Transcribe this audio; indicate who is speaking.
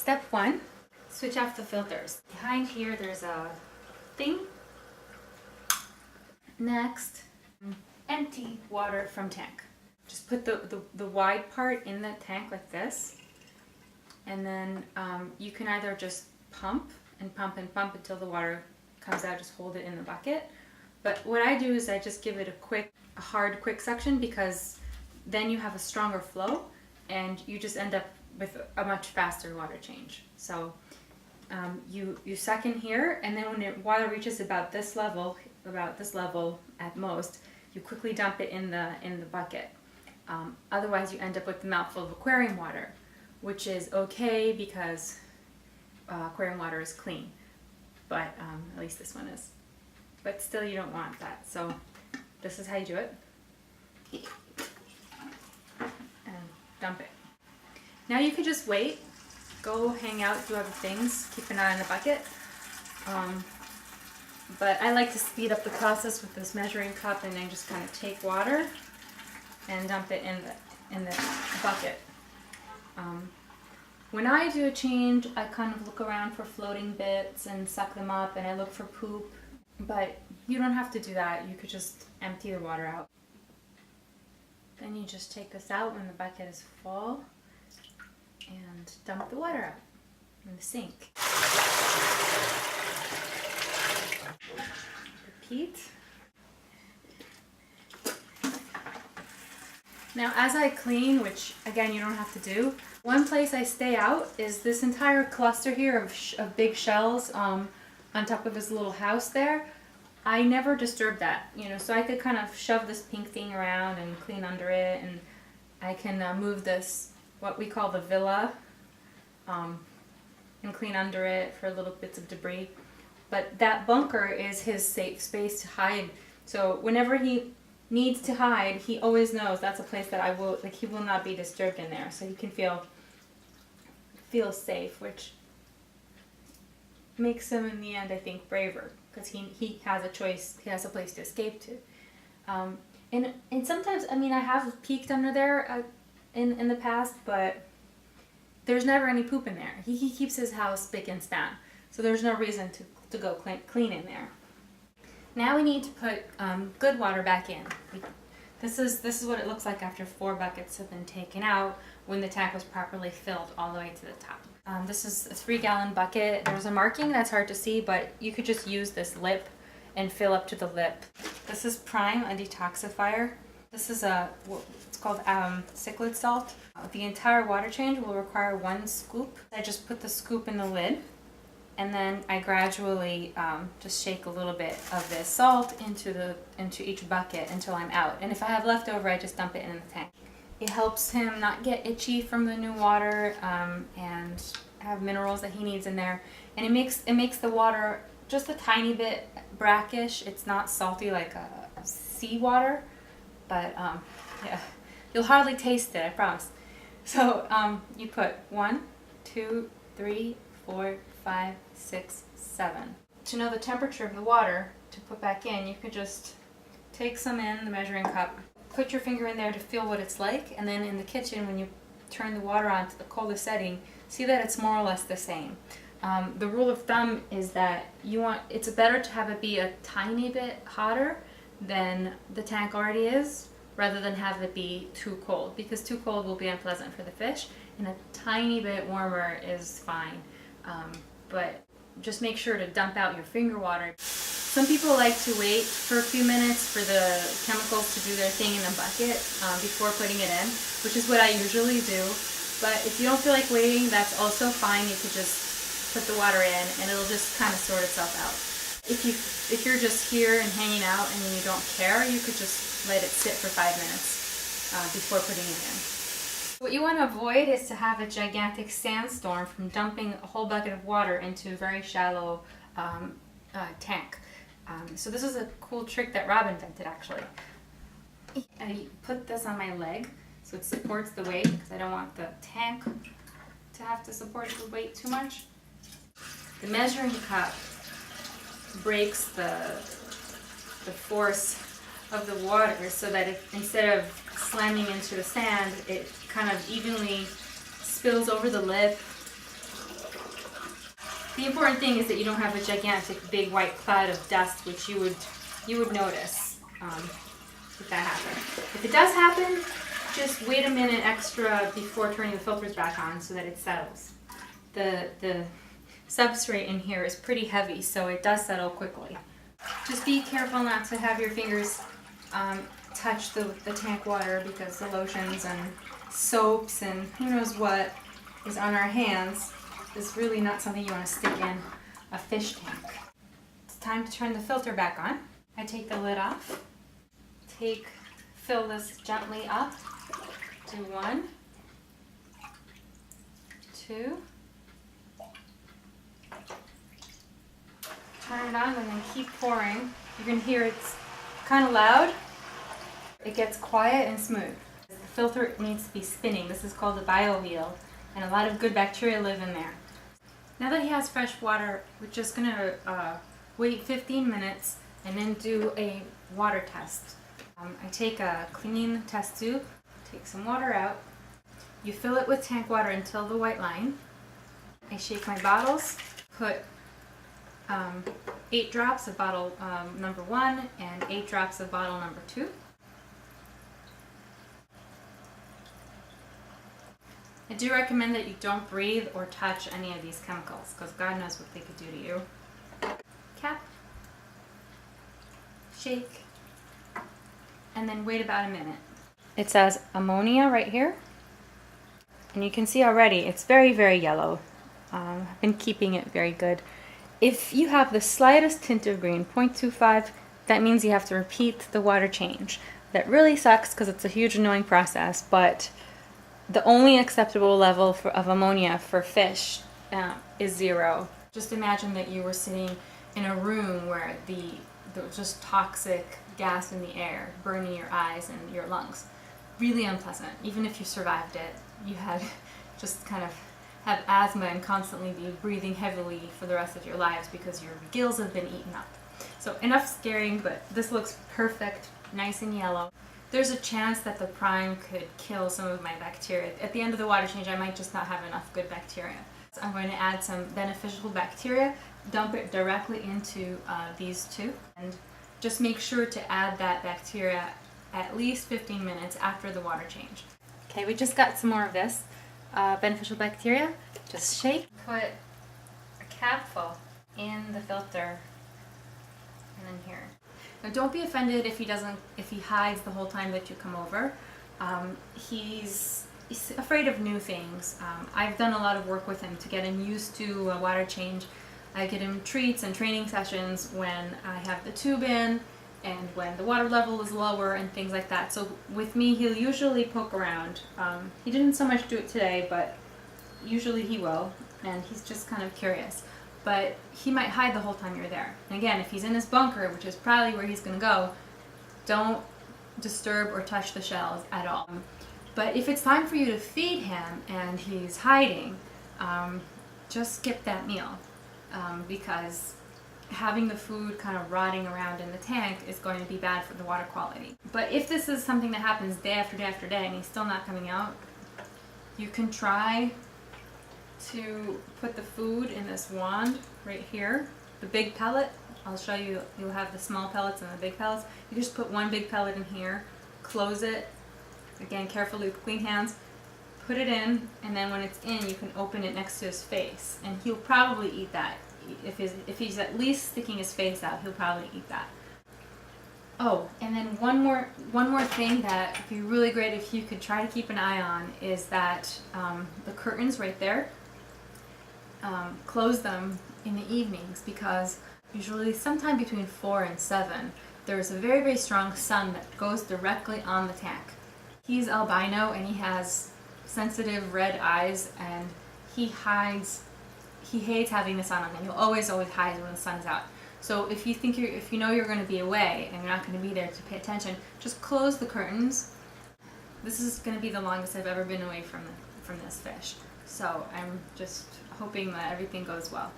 Speaker 1: Step 1, switch off the filters. Behind here there's a thing. Next, empty water from tank. Just put the wide part in the tank like this, and then you can either just pump and pump and pump until the water comes out, just hold it in the bucket. But what I do is I just give it a hard quick suction, because then you have a stronger flow and you just end up with a much faster water change. So you suck in here, and then when the water reaches about this level at most, you quickly dump it in the bucket. Otherwise you end up with a mouthful of aquarium water, which is okay because aquarium water is clean, but at least this one is. But still, you don't want that. So this is how you do it. And dump it. Now you could just wait, go hang out, do other things, keep an eye on the bucket. But I like to speed up the process with this measuring cup, and then just kind of take water and dump it in the bucket. When I do a change, I kind of look around for floating bits and suck them up, and I look for poop. But you don't have to do that. You could just empty the water out. Then you just take this out when the bucket is full and dump the water out in the sink. Repeat. Now as I clean, which again you don't have to do, one place I stay out is this entire cluster here of big shells on top of his little house there. I never disturb that, so I could kind of shove this pink thing around and clean under it, and I can move this, what we call the villa, and clean under it for little bits of debris. But that bunker is his safe space to hide. So whenever he needs to hide, he always knows that's a place that he will not be disturbed in there. So he can feel safe, which makes him in the end, I think, braver, because he has a choice, he has a place to escape to. And sometimes, I have peeked under there in the past, but there's never any poop in there. He keeps his house spick and span, so there's no reason to go clean in there. Now we need to put good water back in. This is what it looks like after 4 buckets have been taken out, when the tank was properly filled all the way to the top. This is a 3-gallon bucket. There's a marking that's hard to see, but you could just use this lip and fill up to the lip. This is Prime, a detoxifier. This is it's called cichlid salt. The entire water change will require 1 scoop. I just put the scoop in the lid, and then I gradually just shake a little bit of this salt into each bucket until I'm out. And if I have leftover, I just dump it in the tank. It helps him not get itchy from the new water, and have minerals that he needs in there. And it makes the water just a tiny bit brackish. It's not salty like seawater, but yeah, you'll hardly taste it, I promise. So you put 1, 2, 3, 4, 5, 6, 7. To know the temperature of the water to put back in, you could just take some in the measuring cup, put your finger in there to feel what it's like, and then in the kitchen, when you turn the water on to the coldest setting, see that it's more or less the same. The rule of thumb is that it's better to have it be a tiny bit hotter than the tank already is, rather than have it be too cold, because too cold will be unpleasant for the fish, and a tiny bit warmer is fine. But just make sure to dump out your finger water. Some people like to wait for a few minutes for the chemicals to do their thing in the bucket before putting it in, which is what I usually do. But if you don't feel like waiting, that's also fine. You could just put the water in, and it'll just kind of sort itself out. If you're just here and hanging out and you don't care, you could just let it sit for 5 minutes before putting it in. What you want to avoid is to have a gigantic sandstorm from dumping a whole bucket of water into a very shallow tank. So this is a cool trick that Rob invented, actually. I put this on my leg so it supports the weight, because I don't want the tank to have to support the weight too much. The measuring cup breaks the force of the water, so that instead of slamming into the sand, it kind of evenly spills over the lip The important thing is that you don't have a gigantic big white cloud of dust, which you would notice if that happened. If it does happen, just wait a minute extra before turning the filters back on so that it settles. The substrate in here is pretty heavy, so it does settle quickly. Just be careful not to have your fingers touch the tank water, because the lotions and soaps and who knows what is on our hands is really not something you want to stick in a fish tank. It's time to turn the filter back on. I take the lid off, fill this gently up to 1, 2, turn it on and then keep pouring. You can hear it's kind of loud. It gets quiet and smooth. The filter needs to be spinning. This is called the biowheel, and a lot of good bacteria live in there. Now that he has fresh water, we're just going to wait 15 minutes and then do a water test. I take a clean test tube, take some water out. You fill it with tank water until the white line. I shake my bottles, put 8 drops of bottle number 1 and 8 drops of bottle number 2. I do recommend that you don't breathe or touch any of these chemicals, because God knows what they could do to you. Cap, shake, and then wait about a minute. It says ammonia right here, and you can see already it's very, very yellow. I've been keeping it very good. If you have the slightest tint of green, 0.25, that means you have to repeat the water change. That really sucks because it's a huge annoying process, but the only acceptable level of ammonia for fish is 0. Just imagine that you were sitting in a room where there was just toxic gas in the air, burning your eyes and your lungs. Really unpleasant. Even if you survived it, you had just kind of have asthma and constantly be breathing heavily for the rest of your lives because your gills have been eaten up. So enough scaring, but this looks perfect, nice and yellow. There's a chance that the prime could kill some of my bacteria. At the end of the water change, I might just not have enough good bacteria. So I'm going to add some beneficial bacteria, dump it directly into these 2, and just make sure to add that bacteria at least 15 minutes after the water change. Okay, we just got some more of this beneficial bacteria. Just shake, put a capful in the filter, and then here. Now don't be offended if he hides the whole time that you come over. He's afraid of new things. I've done a lot of work with him to get him used to a water change. I get him treats and training sessions when I have the tube in and when the water level is lower and things like that. So with me, he'll usually poke around. He didn't so much do it today, but usually he will, and he's just kind of curious. But he might hide the whole time you're there. And again, if he's in his bunker, which is probably where he's going to go, don't disturb or touch the shells at all. But if it's time for you to feed him and he's hiding, just skip that meal, because having the food kind of rotting around in the tank is going to be bad for the water quality. But if this is something that happens day after day after day and he's still not coming out, you can try to put the food in this wand right here, the big pellet. I'll show you, you'll have the small pellets and the big pellets. You just put one big pellet in here, close it, again carefully with clean hands, put it in, and then when it's in you can open it next to his face, and he'll probably eat that. If he's at least sticking his face out, he'll probably eat that. Oh, and then one more thing that would be really great if you could try to keep an eye on is that the curtains right there, close them in the evenings, because usually sometime between 4 and 7 there's a very, very strong sun that goes directly on the tank. He's albino and he has sensitive red eyes, and he hates having the sun on him. He'll always hide when the sun's out. So if you know you're going to be away and you're not going to be there to pay attention, just close the curtains. This is going to be the longest I've ever been away from this fish. So I'm just hoping that everything goes well.